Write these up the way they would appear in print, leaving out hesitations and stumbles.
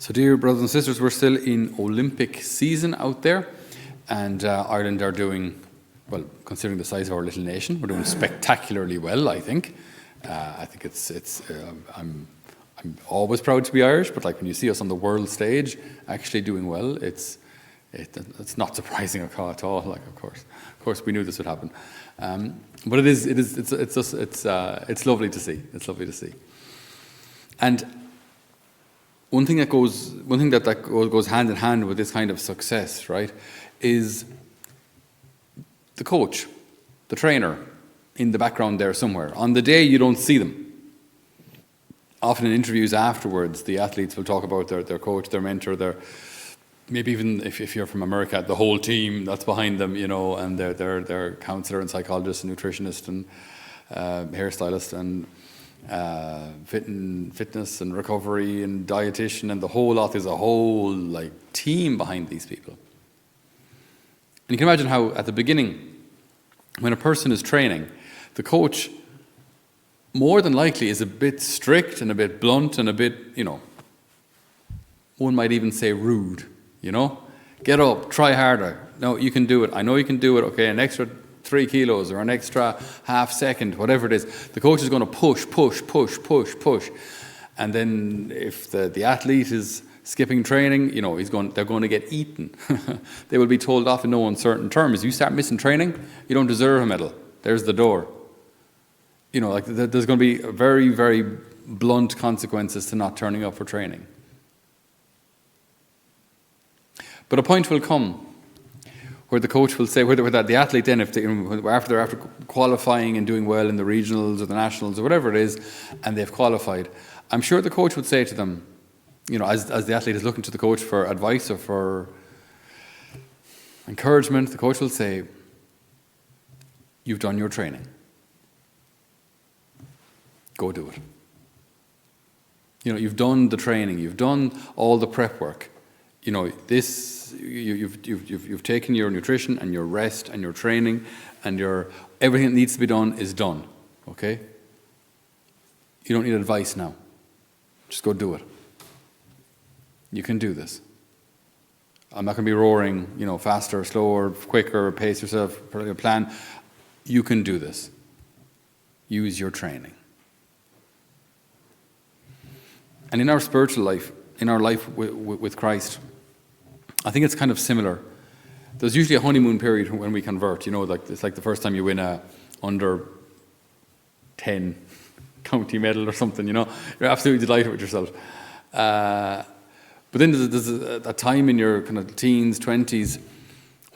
So dear brothers and sisters, we're still in Olympic season out there, and Ireland are doing, well, considering the size of our little nation, we're doing spectacularly well, I think. I think I'm always proud to be Irish, but like when you see us on the world stage actually doing well, it's not surprising at all. Like of course we knew this would happen, but it's lovely to see. It's lovely to see. And one thing that goes hand in hand with this kind of success, right, is the coach, the trainer, in the background there somewhere. On the day you don't see them. Often in interviews afterwards, the athletes will talk about their coach, their mentor, maybe even if you're from America, the whole team that's behind them, and their counselor and psychologist and nutritionist and hairstylist and fitness and recovery and dietitian and the whole lot. There's a whole team behind these people. And you can imagine how at the beginning, when a person is training, the coach more than likely is a bit strict and a bit blunt and a bit, one might even say rude, Get up, try harder. No, you can do it. I know you can do it. Okay, an extra 3 kilos or an extra half second, whatever it is. The coach is going to push. And then if the athlete is skipping training, they're going to get eaten. They will be told off in no uncertain terms. You start missing training, you don't deserve a medal. There's the door. There's going to be very, very blunt consequences to not turning up for training. But a point will come where the coach will say, where the athlete then, after they're qualifying and doing well in the regionals or the nationals or whatever it is, and they've qualified, I'm sure the coach would say to them, as the athlete is looking to the coach for advice or for encouragement, the coach will say, "You've done your training. Go do it. You've done the training. You've done all the prep work. You've taken your nutrition and your rest and your training and everything that needs to be done is done. Okay? You don't need advice now. Just go do it. You can do this. I'm not going to be roaring, faster, slower, quicker, pace yourself, plan. You can do this. Use your training." And in our spiritual life, in our life with Christ, I think it's kind of similar. There's usually a honeymoon period when we convert. It's like the first time you win a under 10 county medal or something. You're absolutely delighted with yourself. But then there's a time in your kind of teens, 20s,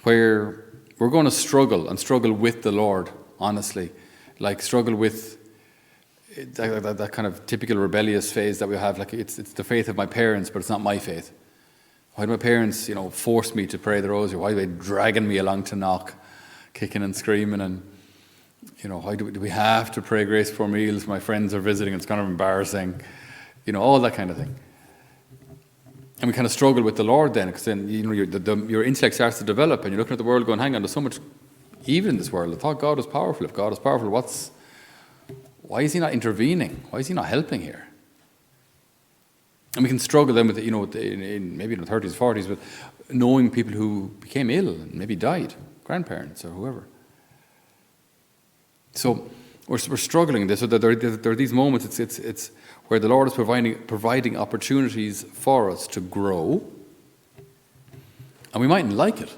where we're going to struggle with the Lord, honestly. Struggle with that kind of typical rebellious phase that we have. It's the faith of my parents, but it's not my faith. Why do my parents, force me to pray the rosary? Why are they dragging me along to knock, kicking and screaming? And, why do we have to pray grace before meals? My friends are visiting. It's kind of embarrassing. All that kind of thing. And we kind of struggle with the Lord then, because then, your intellect starts to develop and you're looking at the world going, hang on, there's so much evil in this world. I thought God was powerful. If God is powerful, why is he not intervening? Why is he not helping here? And we can struggle then with maybe in the 30s, 40s, with knowing people who became ill and maybe died, grandparents or whoever. So we're struggling with this. So there are these moments. It's where the Lord is providing opportunities for us to grow, and we mightn't like it.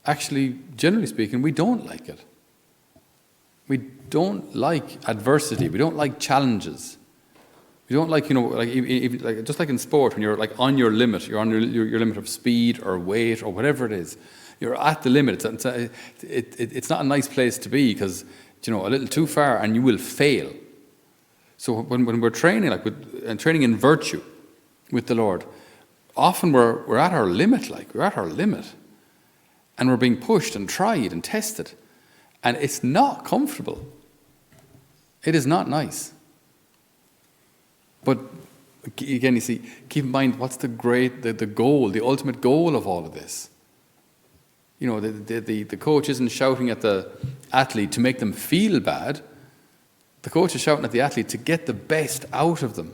Actually, generally speaking, we don't like it. We don't like adversity. We don't like challenges. We don't like, even just like in sport, when you're on your limit, you're on your limit of speed or weight or whatever it is. You're at the limit. It's not a nice place to be because, a little too far and you will fail. So when we're training, training in virtue with the Lord, often we're at our limit, we're at our limit. And we're being pushed and tried and tested. And it's not comfortable. It is not nice. But again, you see, keep in mind what's the goal, the ultimate goal of all of this. The coach isn't shouting at the athlete to make them feel bad. The coach is shouting at the athlete to get the best out of them.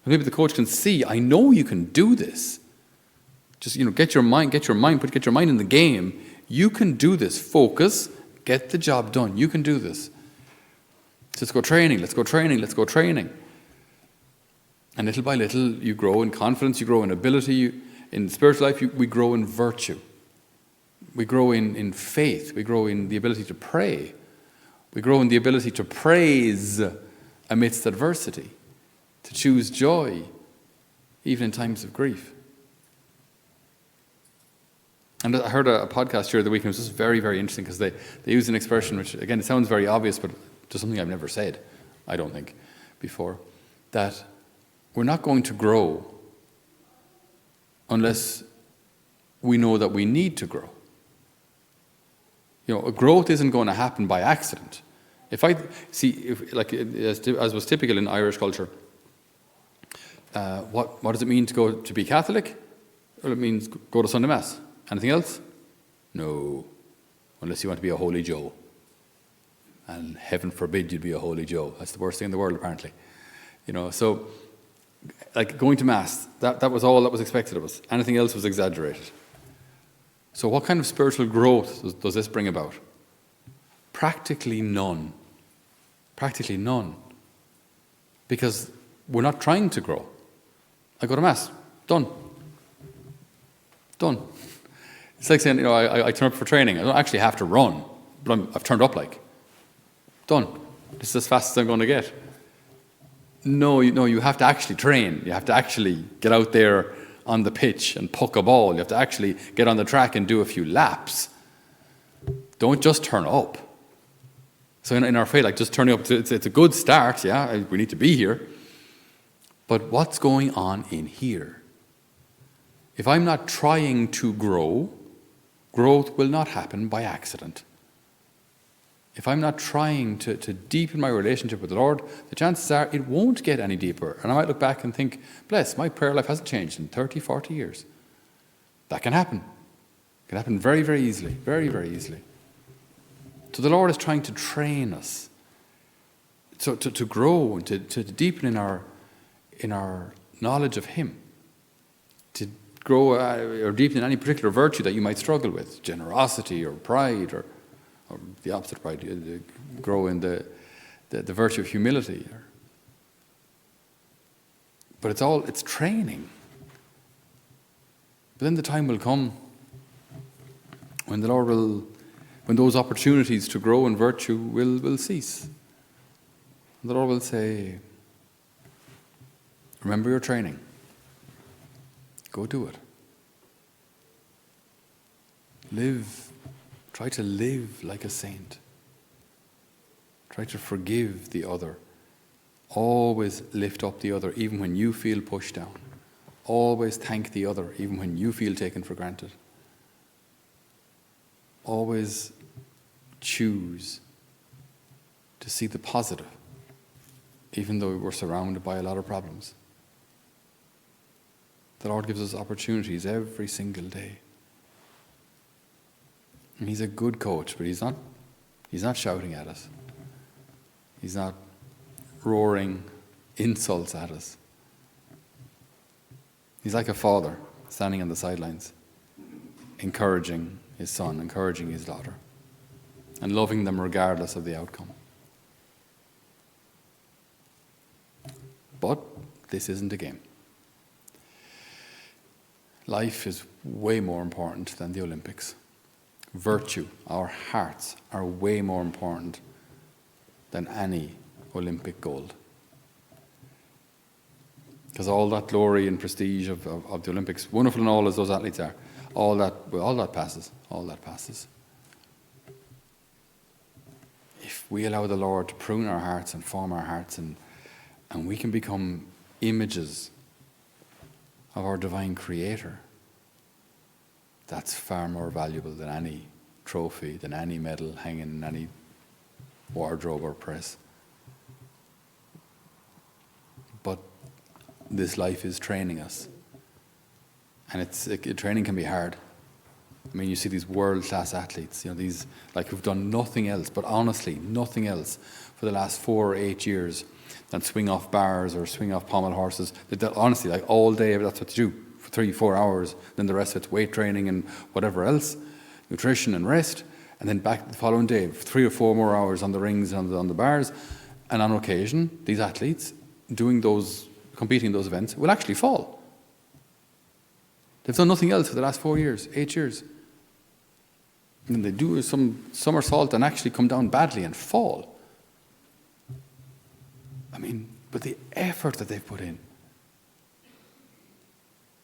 maybe the coach can see, I know you can do this. Just, get your mind in the game. You can do this. Focus, get the job done. You can do this. So let's go training. And little by little, you grow in confidence, you grow in ability. In spiritual life, we grow in virtue. We grow in faith. We grow in the ability to pray. We grow in the ability to praise amidst adversity, to choose joy, even in times of grief. And I heard a podcast here the week, and it was just very, very interesting because they used an expression which, again, it sounds very obvious, but just something I've never said, I don't think, before, that we're not going to grow unless we know that we need to grow. Growth isn't going to happen by accident. As was typical in Irish culture, what does it mean to be Catholic? Well, it means go to Sunday Mass. Anything else? No, unless you want to be a holy Joe. And heaven forbid you'd be a holy Joe. That's the worst thing in the world, apparently. So like going to Mass, that was all that was expected of us. Anything else was exaggerated. So what kind of spiritual growth does this bring about? Practically none. Practically none. Because we're not trying to grow. I go to Mass. Done. It's like saying, I turn up for training. I don't actually have to run, but I've turned up done. This is as fast as I'm going to get. No, you have to actually train. You have to actually get out there on the pitch and puck a ball. You have to actually get on the track and do a few laps. Don't just turn up. So in our faith, just turning up, it's a good start, yeah, we need to be here. But what's going on in here? If I'm not trying to grow, growth will not happen by accident. If I'm not trying to deepen my relationship with the Lord, the chances are it won't get any deeper. And I might look back and think, bless, my prayer life hasn't changed in 30, 40 years. That can happen. It can happen very, very easily. Very, very easily. So the Lord is trying to train us to grow and to deepen in our knowledge of Him. To grow or deepen in any particular virtue that you might struggle with. Generosity or pride or the opposite of pride, grow in the virtue of humility. But it's training. But then the time will come when when those opportunities to grow in virtue will cease. And the Lord will say, remember your training. Go do it. Try to live like a saint. Try to forgive the other. Always lift up the other, even when you feel pushed down. Always thank the other, even when you feel taken for granted. Always choose to see the positive, even though we're surrounded by a lot of problems. The Lord gives us opportunities every single day. And He's a good coach, but He's not shouting at us. He's not roaring insults at us. He's like a father standing on the sidelines, encouraging his son, encouraging his daughter, and loving them regardless of the outcome. But this isn't a game. Life is way more important than the Olympics. Virtue, our hearts, are way more important than any Olympic gold. Because all that glory and prestige of the Olympics, wonderful and all as those athletes are, all that passes. If we allow the Lord to prune our hearts and form our hearts, and we can become images of our divine Creator, that's far more valuable than any trophy, than any medal hanging in any wardrobe or press. But this life is training us. And training can be hard. I mean, you see these world-class athletes, these who've done nothing else, but honestly, nothing else for the last 4 or 8 years, than swing off bars or swing off pommel horses. Honestly, like all day, that's what you do for 3-4 hours. Then the rest of it's weight training and whatever else, nutrition and rest. And then back the following day, 3 or 4 more hours on the rings and on the bars. And on occasion, these athletes competing in those events will actually fall. They've done nothing else for the last 4 years, 8 years. And they do some somersault and actually come down badly and fall. I mean, but the effort that they've put in.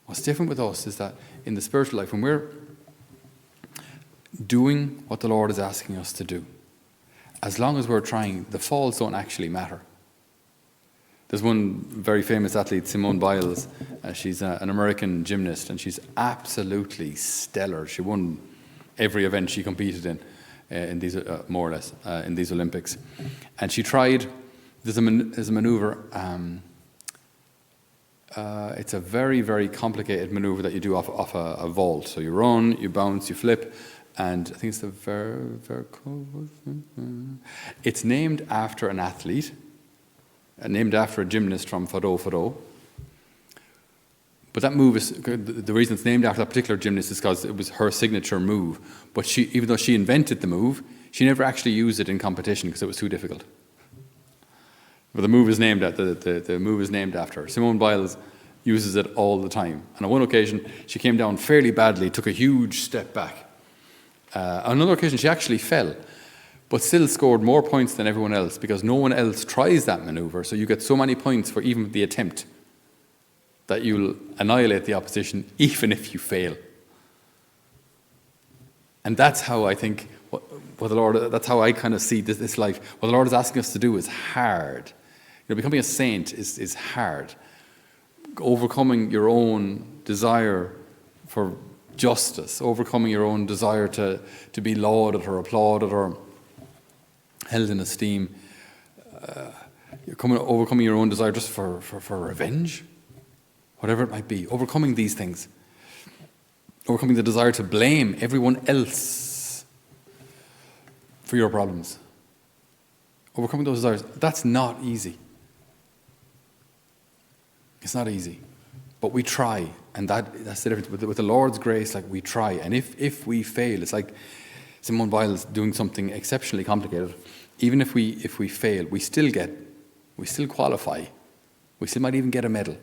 What's different with us is that in the spiritual life, when we're doing what the Lord is asking us to do, as long as we're trying, the falls don't actually matter. There's one very famous athlete, Simone Biles. She's an American gymnast, and she's absolutely stellar. She won every event she competed in these, more or less, in these Olympics. And she tried. There's a maneuver. It's a very, very complicated maneuver that you do off a vault. So you run, you bounce, you flip, and I think it's the It's named after an athlete. Named after a gymnast from Fado. But that move is, the reason it's named after that particular gymnast is because it was her signature move. But she, even though she invented the move, she never actually used it in competition because it was too difficult. But the move is named after her. Simone Biles uses it all the time. And on one occasion, she came down fairly badly, took a huge step back. On another occasion, she actually fell, but still scored more points than everyone else because no one else tries that maneuver. So you get so many points for even the attempt that you'll annihilate the opposition even if you fail. And that's how I think, that's how I kind of see this life. What the Lord is asking us to do is hard. Becoming a saint is hard. Overcoming your own desire for justice, overcoming your own desire to be lauded or applauded or held in esteem, overcoming your own desire just for revenge, whatever it might be, overcoming these things, overcoming the desire to blame everyone else for your problems, overcoming those desires, that's not easy. It's not easy, but we try, and that's the difference. With the Lord's grace, like we try, and if we fail, it's like Simone Biles doing something exceptionally complicated. Even if we fail, we still qualify. We still might even get a medal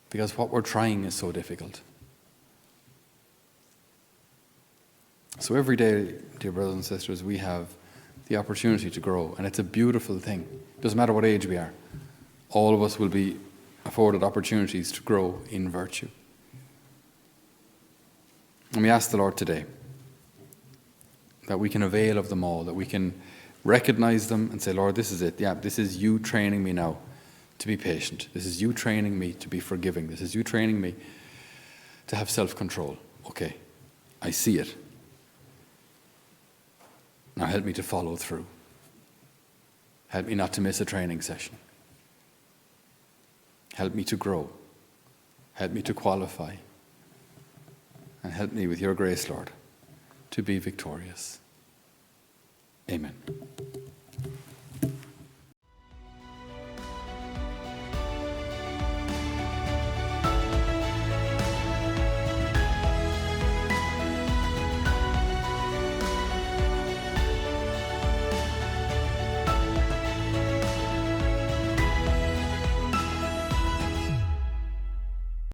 because what we're trying is so difficult. So every day, dear brothers and sisters, we have the opportunity to grow, and it's a beautiful thing. It doesn't matter what age we are. All of us will be afforded opportunities to grow in virtue. And we ask the Lord today that we can avail of them all, that we can recognize them and say, Lord, this is it. Yeah, this is you training me now to be patient. This is you training me to be forgiving. This is you training me to have self-control. Okay, I see it. Now help me to follow through. Help me not to miss a training session. Help me to grow. Help me to qualify. And help me with your grace, Lord, to be victorious. Amen.